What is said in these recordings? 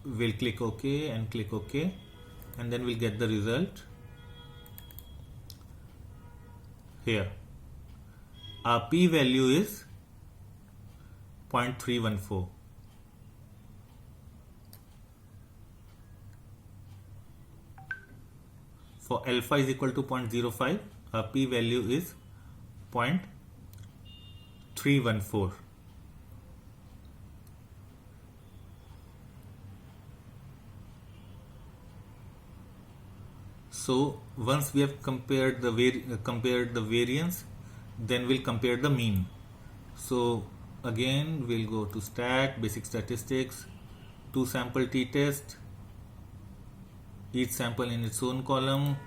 we'll click OK and click OK, and then we'll get the result here. Our p value is 0.314. For alpha is equal to 0.05, our p value is 0.314. So once we have compared the variance, then we'll compare the mean. So again we'll go to stat, basic statistics, 2 sample t-test, each sample in its own column,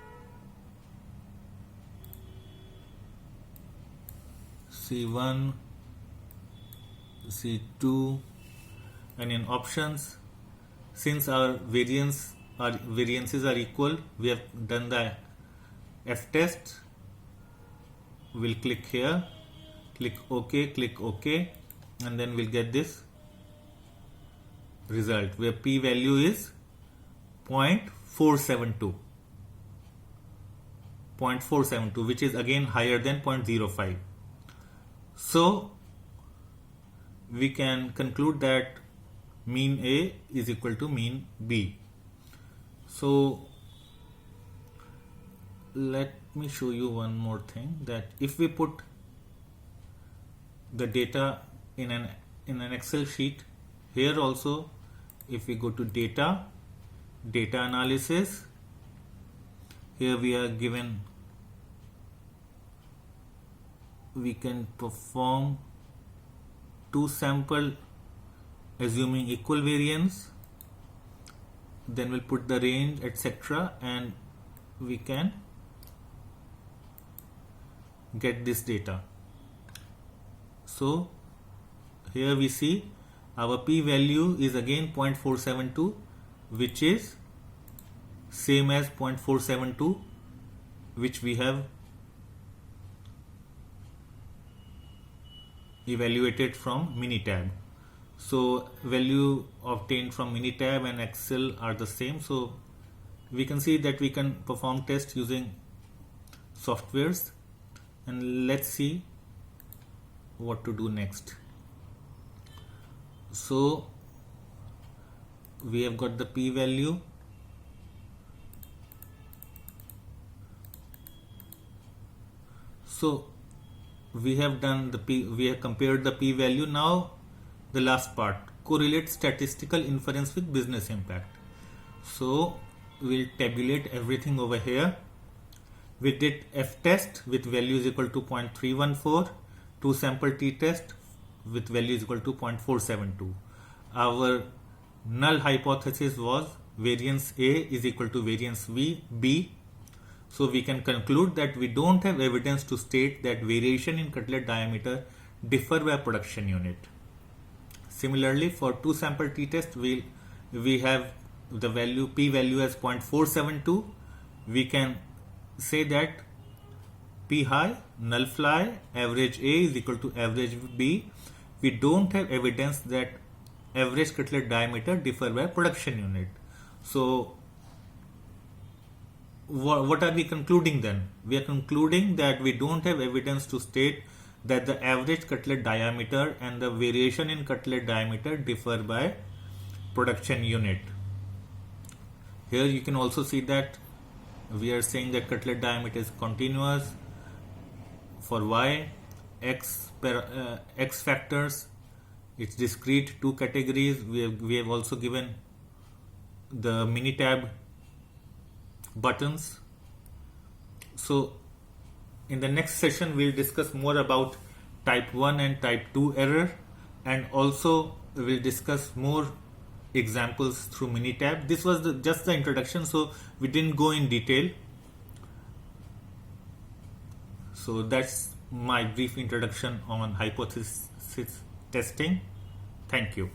C1, C2, and in options, since our variances are equal, we have done the F test. We'll click here, click OK, and then we'll get this result where p value is 0.472, which is again higher than 0.05. So we can conclude that mean A is equal to mean B. So let me show you one more thing, that if we put the data in an Excel sheet, here also if we go to data analysis, here we are given, we can perform 2 sample assuming equal variance, then we'll put the range, etc., and we can get this data. So here we see our p value is again 0.472, which is same as 0.472 which we have evaluated from Minitab. So value obtained from Minitab and Excel are the same. So we can see that we can perform tests using softwares, and let's see what to do next. So we have got the p value. So we have done we have compared the p value. Now the last part, correlate statistical inference with business impact. So we'll tabulate everything over here. We did F test with values equal to 0.314, 2 sample t test with values equal to 0.472. Our null hypothesis was variance A is equal to variance B. So we can conclude that we don't have evidence to state that variation in cutlet diameter differ by production unit. Similarly, for 2 sample t test, we have the value p value as 0.472. We can say that p high, null fly, average A is equal to average B. We don't have evidence that average cutlet diameter differ by production unit. So what are we concluding then? We are concluding that we don't have evidence to state that the average cutlet diameter and the variation in cutlet diameter differ by production unit. Here you can also see that we are saying that cutlet diameter is continuous for Y, X factors, it's discrete, 2 categories. We have also given the Minitab buttons. So in the next session we'll discuss more about type 1 and type 2 error, and also we'll discuss more examples through Minitab. This was just the introduction, so we didn't go in detail. So that's my brief introduction on hypothesis testing. Thank you.